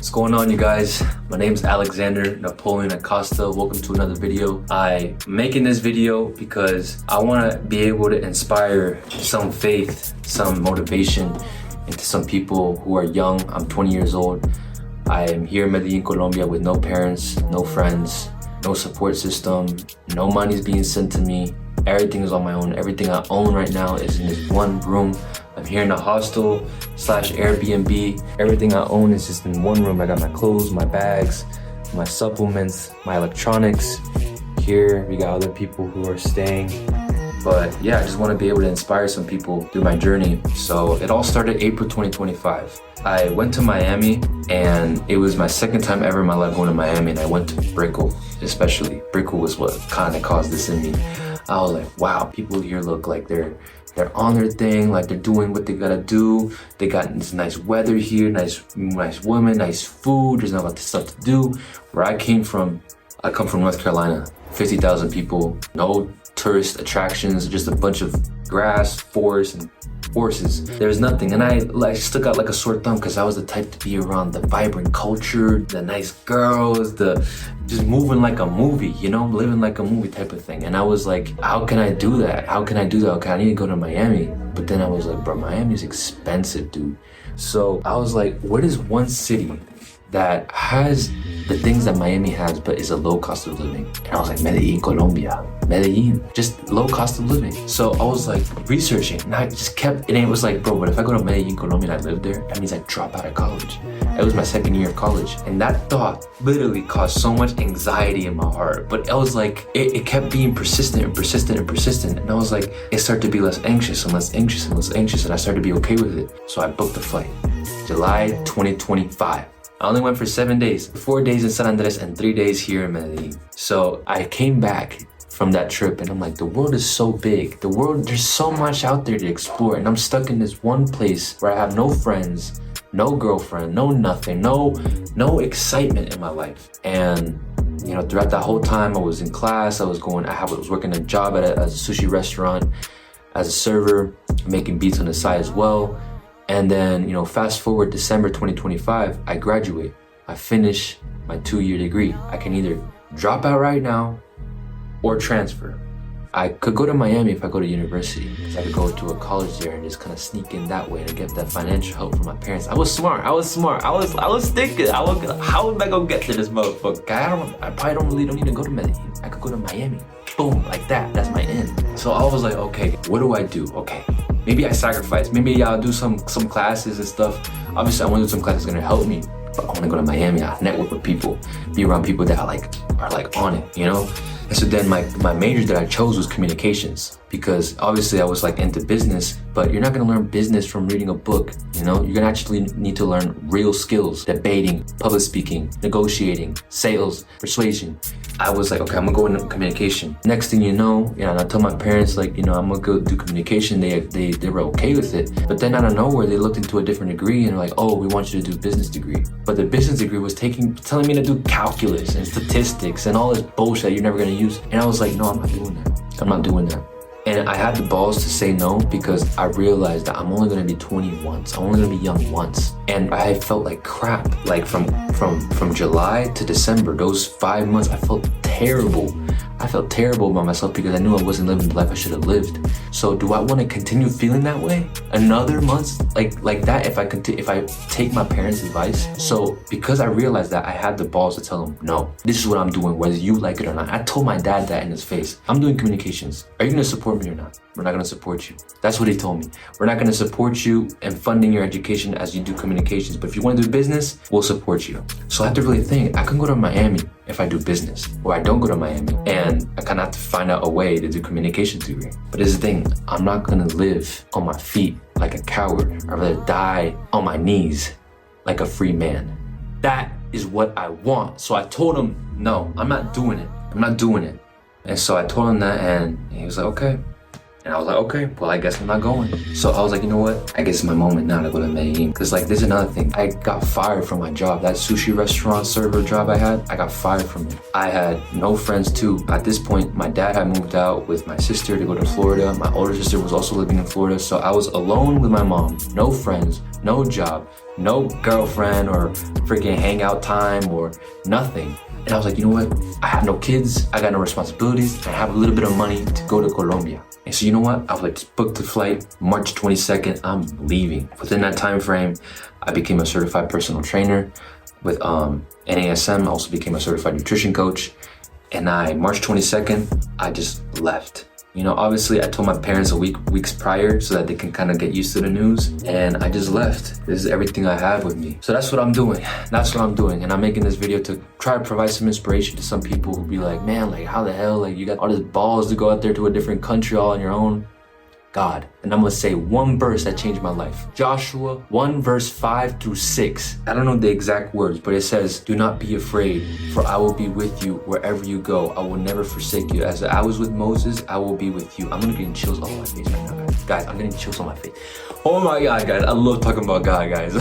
What's going on, you guys? My name is Alexander Napoleon Acosta. Welcome to another video. I'm making this video because I want to be able to inspire some faith, some motivation into some people who are young. I'm 20 years old. I am here in Medellin, Colombia with no parents, no friends, no support system, no money's being sent to me. Everything is on my own. Everything I own right now is in this one room. I'm here in a hostel / Airbnb. Everything I own is just in one room. I got my clothes, my bags, my supplements, my electronics. Here we got other people who are staying. But yeah, I just want to be able to inspire some people through my journey. So it all started April 2025. I went to Miami, and it was my second time ever in my life going to Miami, and I went to Brickell especially. Brickell was what kind of caused this in me. I was like, wow, people here look like they're on their thing, like they're doing what they gotta do. They got this nice weather here, nice women, nice food. There's not a lot of stuff to do. Where I come from North Carolina, 50,000 people, no tourist attractions, just a bunch of grass, forest, and horses. There's nothing, and I stuck out like a sore thumb because I was the type to be around the vibrant culture, the nice girls, the just moving like a movie, you know, living like a movie type of thing. And I was like, how can I do that? Okay, I need to go to Miami. But then I was like, bro, Miami's expensive, dude. So I was like, what is one city that has the things that Miami has, but is a low cost of living? And I was like, Medellin, Colombia. Medellin, just low cost of living. So I was like researching, and I just kept, and it was like, bro, but if I go to Medellin, Colombia, and I live there, that means I drop out of college. It was my second year of college. And that thought literally caused so much anxiety in my heart. But I was like, it kept being persistent. And I was like, it started to be less anxious, and I started to be okay with it. So I booked the flight, July 2025. I only went for 7 days, 4 days in San Andres and 3 days here in Medellin. So I came back from that trip, and I'm like, the world is so big. There's so much out there to explore, and I'm stuck in this one place where I have no friends, no girlfriend, no nothing, no excitement in my life. And you know, throughout that whole time I was in class, I was working a job at a sushi restaurant as a server, making beats on the side as well. And then, you know, fast forward December 2025, I graduate. I finish my 2-year degree. I can either drop out right now or transfer. I could go to Miami if I go to university, because I could go to a college there and just kind of sneak in that way and get that financial help from my parents. I was smart. I was thinking, how am I gonna get to this motherfucker? I probably don't need to go to Medellin. I could go to Miami. Boom, like that. That's my end. So I was like, okay, what do I do? Okay, maybe I sacrifice. Maybe I'll do some classes and stuff. Obviously, I want to do some classes that's gonna help me. But I want to go to Miami. I network with people, be around people that are on it, you know. And so then my major that I chose was communications, because obviously I was like into business, but you're not gonna learn business from reading a book, you know? You're gonna actually need to learn real skills, debating, public speaking, negotiating, sales, persuasion. I was like, okay, I'm gonna go into communication. Next thing you know, and I told my parents, like, you know, I'm gonna go do communication. They were okay with it. But then out of nowhere, they looked into a different degree and they're like, oh, we want you to do business degree. But the business degree was telling me to do calculus and statistics and all this bullshit you're never gonna use. And I was like, no, I'm not doing that. And I had the balls to say no, because I realized that I'm only gonna be 20 once. I'm only gonna be young once. And I felt like crap. Like from July to December, those 5 months, I felt terrible. I felt terrible about myself because I knew I wasn't living the life I should have lived. So do I want to continue feeling that way another month like that if I take my parents' advice? So because I realized that, I had the balls to tell them, no, this is what I'm doing, whether you like it or not. I told my dad that in his face. I'm doing communications. Are you going to support me or not? We're not going to support you. That's what he told me. We're not going to support you in funding your education as you do communications. But if you want to do business, we'll support you. So I had to really think, I can go to Miami if I do business, or I don't go to Miami, and I kind of have to find out a way to do communications degree. But here's the thing, I'm not going to live on my feet like a coward. I'd rather die on my knees like a free man. That is what I want. So I told him, no, I'm not doing it. And so I told him that, and he was like, okay. And I was like, okay, well, I guess I'm not going. So I was like, you know what? I guess it's my moment now to go to Medellin. Cause like, there's another thing. I got fired from my job. That sushi restaurant server job I had, I got fired from it. I had no friends too. At this point, my dad had moved out with my sister to go to Florida. My older sister was also living in Florida. So I was alone with my mom, no friends, no job, no girlfriend or freaking hangout time or nothing. And I was like, you know what? I have no kids, I got no responsibilities, and I have a little bit of money to go to Colombia. And so you know what? I was like, just book the flight, March 22nd, I'm leaving. Within that time frame, I became a certified personal trainer with NASM. I also became a certified nutrition coach. And March 22nd, I just left. You know, obviously I told my parents weeks prior so that they can kind of get used to the news, and I just left. This is everything I have with me. So that's what I'm doing. And I'm making this video to try to provide some inspiration to some people who be like, man, like how the hell, like you got all these balls to go out there to a different country all on your own? God. And I'm gonna say one verse that changed my life. Joshua 1 verse 5 through 6. I don't know the exact words, but it says, do not be afraid, for I will be with you wherever you go. I will never forsake you. As I was with Moses, I will be with you. I'm gonna get chills on my face right now, guys. Guys, I'm getting chills on my face. Oh my God, guys. I love talking about God, guys.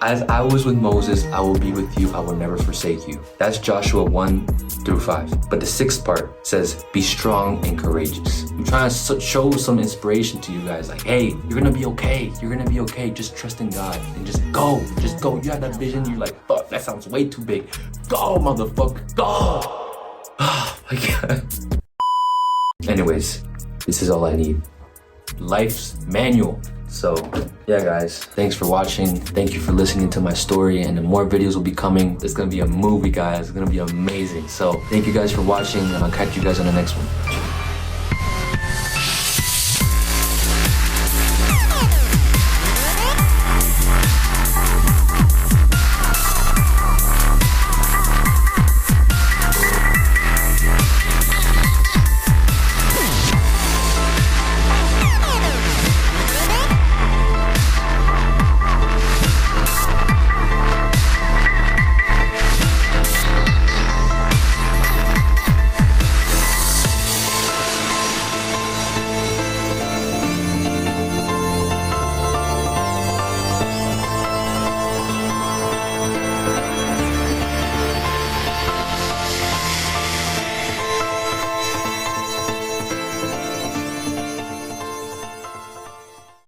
As I was with Moses, I will be with you. I will never forsake you. That's Joshua 1 through 5. But the 6th part says, be strong and courageous. I'm trying to show some inspiration to you guys. Like, hey, you're gonna be okay. You're gonna be okay. Just trust in God and just go. Just go. You have that vision. You're like, fuck, that sounds way too big. Go, motherfucker. Go. Oh my God. Anyways, this is all I need. Life's manual. So yeah, guys, thanks for watching. Thank you for listening to my story, and the more videos will be coming. It's gonna be a movie, guys. It's gonna be amazing. So thank you guys for watching, and I'll catch you guys on the next one.